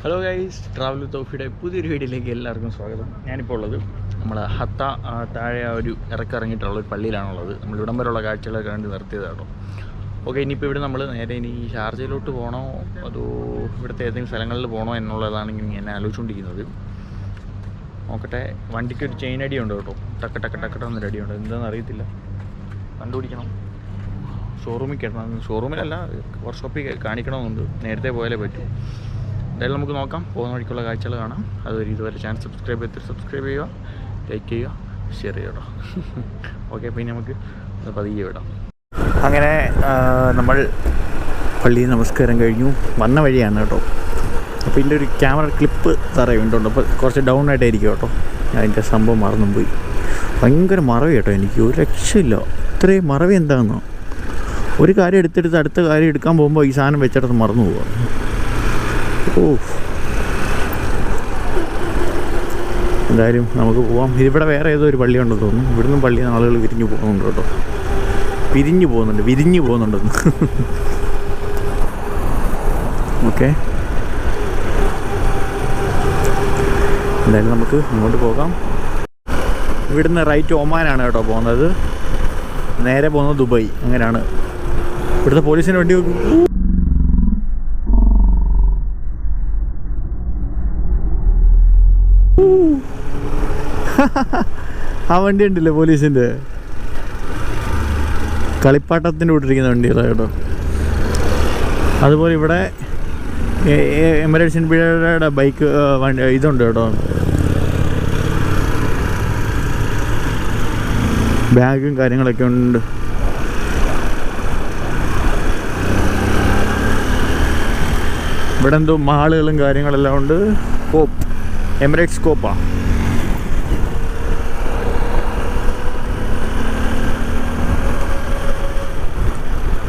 Hello guys, travel with തൗഫീയുടെ പുതിയൊരു വീഡിയോയിലേക്ക് എല്ലാവർക്കും സ്വാഗതം. ഞാനിപ്പോൾ ഉള്ളത് നമ്മൾ ഹത്ത താഴെ ഒരു ഇറങ്ങിയിട്ടുള്ള ഒരു പള്ളിയിലാണുള്ളത്. നമ്മൾ ഇവിടം വരെയുള്ള കാഴ്ചകളൊക്കെ കണ്ട് നിർത്തിയതാണോ. ഓക്കെ, ഇനിയിപ്പോൾ ഇവിടെ നമ്മൾ നേരെ ഇനി ഷാർജയിലോട്ട് പോകണോ അതോ ഇവിടുത്തെ ഏതെങ്കിലും സ്ഥലങ്ങളിൽ പോകണോ എന്നുള്ളതാണ് ഞാൻ ആലോചിച്ചുകൊണ്ടിരിക്കുന്നത്. നോക്കട്ടെ, വണ്ടിക്ക് ഒരു ചെയിൻ അടിയുണ്ട് കേട്ടോ, ടക്കട്ടൊന്നൊരു അടിയുണ്ട്. എന്താണെന്ന് അറിയത്തില്ല, കണ്ടുപിടിക്കണം. ഷോറൂമിൽ കിട്ടണം, ഷോറൂമിലല്ല വർക്ക്ഷോപ്പിൽ കാണിക്കണമെന്നുണ്ട്. നേരത്തെ പോയാലേ പറ്റൂ. എന്തായാലും നമുക്ക് നോക്കാം, പോകുന്ന വഴിക്കുള്ള കാഴ്ചകൾ കാണാം. അതുവരെ ഇതുവരെ ചാനൽ സബ്സ്ക്രൈബ് ചെയ്യുക, ലൈക്ക് ചെയ്യുക, ഷെയർ ചെയ്യുക. ഓക്കെ, പിന്നെ നമുക്ക് പതിയെ വിടാം. അങ്ങനെ നമ്മൾ പള്ളിയിൽ നമസ്കാരം കഴിഞ്ഞു, വന്ന വഴിയാണ് കേട്ടോ. അപ്പോൾ ഇതിൻ്റെ ഒരു ക്യാമറ ക്ലിപ്പ് തറയുണ്ടുണ്ട്, അപ്പോൾ കുറച്ച് ഡൗൺ ആയിട്ടായിരിക്കും കേട്ടോ. അതിൻ്റെ സംഭവം മറന്നും പോയി. ഭയങ്കര മറവി കേട്ടോ, എനിക്ക് ഒരു രക്ഷയില്ല. ഇത്രയും മറവി എന്താണെന്നോ. ഒരു കാര്യം എടുത്തെടുത്ത് അടുത്ത കാര്യം എടുക്കാൻ പോകുമ്പോൾ ഈ സാധനം വെച്ചിടത്ത് മറന്നു പോവുക. എന്തായാലും നമുക്ക് പോവാം. ഇതിവിടെ വേറെ ഏതോ ഒരു പള്ളിയുണ്ടെന്ന് തോന്നുന്നു. ഇവിടുന്ന് പള്ളിയിൽ നിന്ന് ആളുകൾ വിരിഞ്ഞു പോകുന്നുണ്ട് കേട്ടോ. വിരിഞ്ഞു പോകുന്നുണ്ടെന്ന്. ഓക്കെ, എന്തായാലും നമുക്ക് ഇങ്ങോട്ട് പോകാം. ഇവിടുന്ന് റൈറ്റ് ഒമാനാണ് കേട്ടോ പോകുന്നത്. നേരെ പോകുന്നത് ദുബായ്. അങ്ങനെയാണ്. ഇവിടുത്തെ പോലീസിന് വേണ്ടി ആ വണ്ടി ഉണ്ടല്ലേ പോലീസിൻ്റെ, കളിപ്പാട്ടത്തിൻ്റെ കൂട്ടിരിക്കുന്ന വണ്ടികളാണ് കേട്ടോ. അതുപോലെ ഇവിടെ എമിറേറ്റ്സ് ഇന്ത്യയുടെ ബൈക്ക് ഇതുണ്ട് കേട്ടോ. ബാഗും കാര്യങ്ങളൊക്കെ ഉണ്ട്. ഇവിടെ എന്തോ മാളുകളും കാര്യങ്ങളെല്ലാം ഉണ്ട്. Emirates Copa.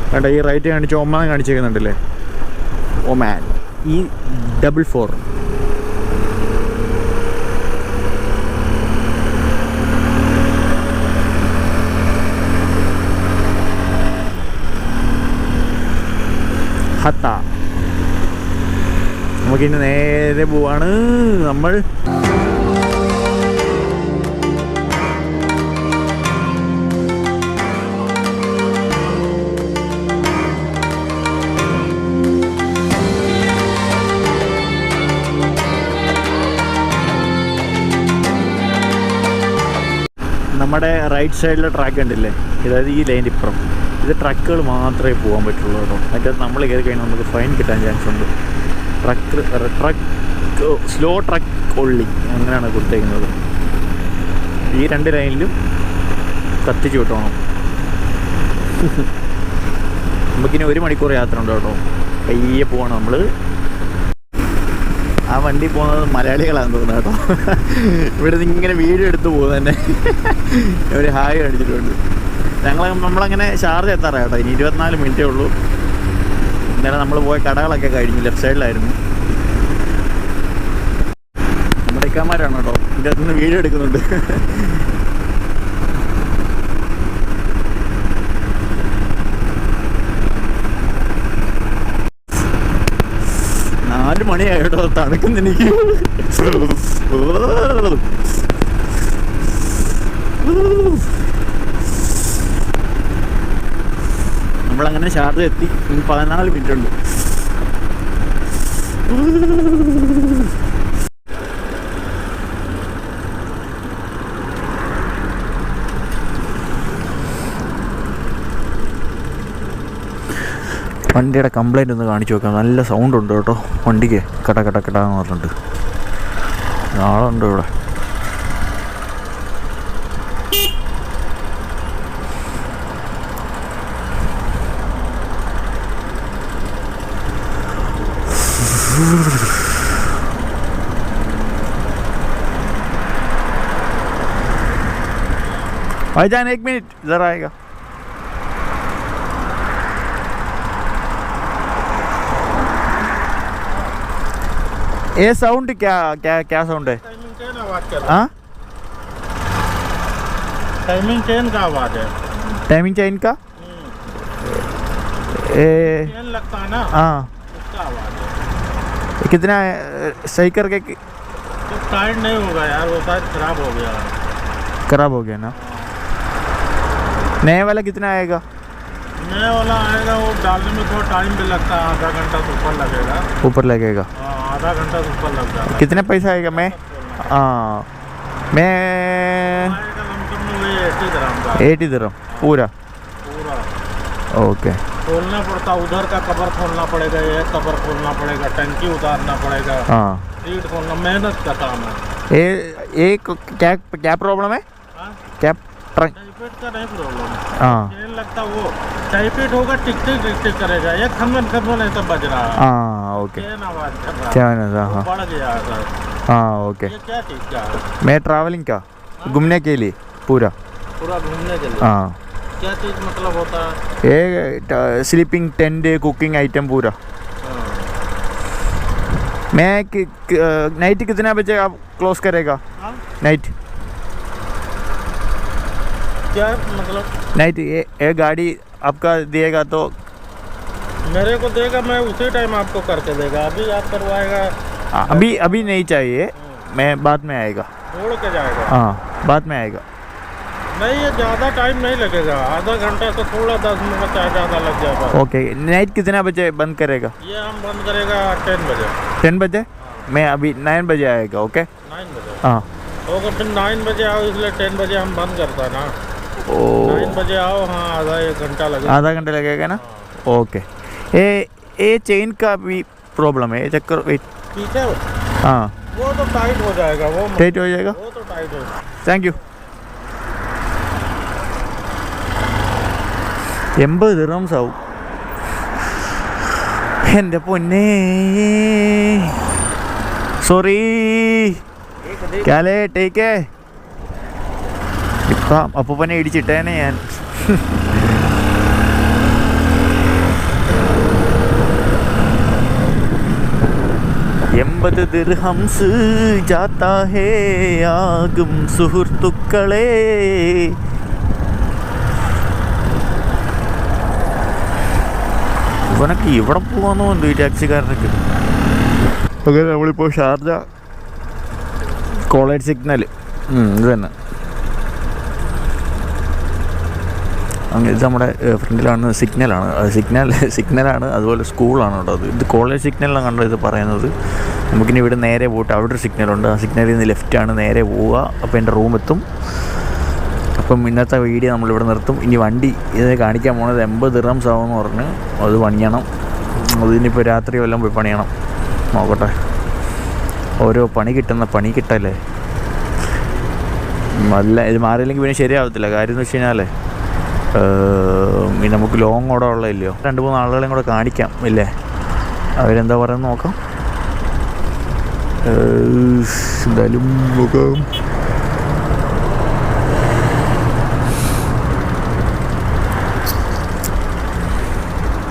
വേണ്ട, ഈ റൈറ്റ് കാണിച്ച് ഒമാൻ കാണിച്ചേക്കുന്നുണ്ടല്ലേ, ഒമാൻ E44. ഹത്ത. നമുക്കിനി നേരെ പോവാണ് നമ്മൾ. നമ്മുടെ റൈറ്റ് സൈഡിലെ ട്രാക്ക് ഉണ്ടല്ലേ, അതായത് ഈ ലൈൻ്റെ ഇപ്പുറം, ഇത് ട്രക്കുകൾ മാത്രമേ പോകാൻ പറ്റുള്ളൂ കേട്ടോ. മറ്റേത് നമ്മൾ കയറി കഴിഞ്ഞാൽ നമുക്ക് ഫൈൻ കിട്ടാൻ ചാൻസ് ഉണ്ട്. ട്രക്ക് സ്ലോ ട്രക്ക് ഒള്ളി അങ്ങനെയാണ് കൊടുത്തേക്കുന്നത്. ഈ രണ്ട് ലൈനിലും കത്തിച്ച് വിട്ടോണം. നമുക്കിനി 1 മണിക്കൂർ യാത്ര ഉണ്ട് കേട്ടോ. പയ്യെ പോകണം നമ്മൾ. ആ വണ്ടി പോകുന്നത് മലയാളികളാണെന്ന് തോന്നുന്നു കേട്ടോ. ഇവിടെ നിന്ന് ഇങ്ങനെ വീഡിയോ എടുത്ത് പോകുന്നത് തന്നെ ഒരു ഹായ് കാണിച്ചിട്ടുണ്ട്. നമ്മളങ്ങനെ ഷാർജ എത്താറാണ് കേട്ടോ. ഇനി 24 മിനിറ്റേ ഉള്ളൂ. ഇന്നലെ നമ്മൾ പോയ കടകളൊക്കെ കഴിഞ്ഞു. ലെഫ്റ്റ് സൈഡിലായിരുന്നു. നമ്മുടെ ഇക്കാമാരാണ് കേട്ടോ ഇതിൻ്റെ അകത്ത് നിന്ന് വീഡിയോ എടുക്കുന്നുണ്ട്. മണിയായി കേട്ടോ, തണുക്കുന്ന എനിക്ക്. നമ്മളങ്ങനെ ഷാർജ എത്തി. 14 മിനിറ്റ് ഉണ്ട്. വണ്ടിയുടെ കംപ്ലൈൻറ്റ് ഒന്ന് കാണിച്ചു നോക്കാം. നല്ല സൗണ്ട് ഉണ്ട് കേട്ടോ വണ്ടിക്ക്, കടന്ന് പറഞ്ഞിട്ട്. ആളുണ്ട് ഇവിടെ. भाईजान 1 मिनट जरा आएगा. ये साउंड क्या साउंड है? हाँ, टाइमिंग चेन का आवाज है। टाइमिंग चेन का चेन लगता है ना, हाँ, उसका आवाज है। कितना सही करके तो टाइट नहीं होगा यार, वो शायद खराब हो गया। खराब हो गया ना। नया वाला कितना आएगा? नया वाला आएगा, वो डालने में थोड़ा टाइम भी लगता है, आधा घंटा से ऊपर लगेगा। ऊपर लगेगा? हाँ, आधा घंटा से ऊपर लग जाएगा। कितने पैसा आएगा? मैं हाँ मैं आएगा लमसम में वही 80 ग्राम का। 80 दिरहम पूरा? पूरा ओके। खोलना पड़ता, उधर का कवर खोलना पड़ेगा, ये कवर खोलना पड़ेगा, टंकी उतारना पड़ेगा, हाँ सीट खोलना, मेहनत का काम है। ये क्या क्या प्रॉब्लम है? हाँ? क्या टाइफाइड का नहीं प्रॉब्लम है। हाँ चेन लगता वो टाइफाइड होगा, टिक टिक करेगा, ये खनन ऐसा बज रहा है। हाँ ओके। चेन आवाज कर रहा है। क्या है? हाँ बढ़ गया है सर। हाँ ओके। ये क्या चीज़ का है? मैं ट्रैवलिंग का घूमने के लिए पूरा। पूरा घूमने के लिए? हाँ। क्या चीज़ मतलब होता है? ये स्लीपिंग टेंट कुकिंग आइटम पूरा। हाँ। मैं नाइट कितना बजे आप क्लोज करेगा? हाँ? नाइट क्या मतलब? नाइट ये गाड़ी आपका दिएगा तो? मेरे को देगा, मैं उसी टाइम आपको करके देगा। अभी आप करवाएगा? अभी नहीं चाहिए, मैं बाद में आएगा। छोड़ के जाएगा? हाँ बाद में आएगा। नहीं, ये ज़्यादा टाइम नहीं लगेगा, आधा घंटा से थोड़ा 10 मिनट चाहे ज़्यादा लग जाएगा। ओके। नाइट कितना बजे बंद करेगा? ये हम बंद करेगा 10 बजे। 10 बजे? मैं अभी 9 बजे आएगा। ओके 9 बजे? हाँ। तो अगर फिर 9 बजे आओ, इसलिए 10 बजे हम बंद करता ना। ओ 9 बजे आओ। हाँ, आधा 1 घंटा लगेगा। आधा घंटा लगेगा ना? ओके। ये चेन का भी प्रॉब्लम है, चक्कर वेट। पीछे हाँ वो तो टाइट हो जाएगा, वो टाइट हो जाएगा। वो तो टाइट हो। Thank you. 80 ദിർഹംസ് ആവും. എൻ്റെ പൊന്നേ. സോറി കാലേ ടേക്കേ. ഇപ്പം അപ്പൂപ്പനെ ഇടിച്ചിട്ടേനെ ഞാൻ. ദിർഹംസ് ജാത്താ ഹേ ആകും സുഹൃത്തുക്കളെ. ഇവനൊക്കെ ഇവിടെ പോകാന്ന് തോന്നുന്നു ഈ ടാക്സിക്കാരനൊക്കെ. അങ്ങനെ നമ്മളിപ്പോൾ ഷാർജ കോളേജ് സിഗ്നൽ ഇത് തന്നെ. അങ്ങനെ ഇത് നമ്മുടെ ഫ്രണ്ടിലാണ് സിഗ്നലാണ്. അത് സിഗ്നലാണ്, അതുപോലെ സ്കൂളാണ് കേട്ടോ. അത് ഇത് കോളേജ് സിഗ്നലാണ് കണ്ടോ ഇത് പറയുന്നത്. നമുക്കിനി ഇവിടെ നേരെ പോയിട്ട് അവിടെ ഒരു സിഗ്നലുണ്ട്, ആ സിഗ്നലിൽ നിന്ന് ലെഫ്റ്റാണ് നേരെ പോവുക. അപ്പോൾ എൻ്റെ റൂം എത്തും. അപ്പം ഇന്നത്തെ വീഡിയോ നമ്മളിവിടെ നിർത്തും. ഇനി വണ്ടി ഇത് കാണിക്കാൻ പോകുന്നത് 80 ദിർഹംസ് ആവുമെന്ന് പറഞ്ഞ് അത് പണിയണം. അതിനിപ്പോൾ രാത്രി വല്ലതും പോയി പണിയണം. നോക്കട്ടെ, ഓരോ പണി കിട്ടല്ലേ. നല്ല ഇത് മാറിയില്ലെങ്കിൽ പിന്നെ ശരിയാവത്തില്ല. കാര്യം എന്ന് വെച്ച് കഴിഞ്ഞാൽ നമുക്ക് ലോങ് ഓടെ ഉള്ളതില്ലയോ. 2-3 ആളുകളെയും കൂടെ കാണിക്കാം ഇല്ലേ, അവരെന്താ പറയുന്നത് നോക്കാം. എന്തായാലും നോക്കാം.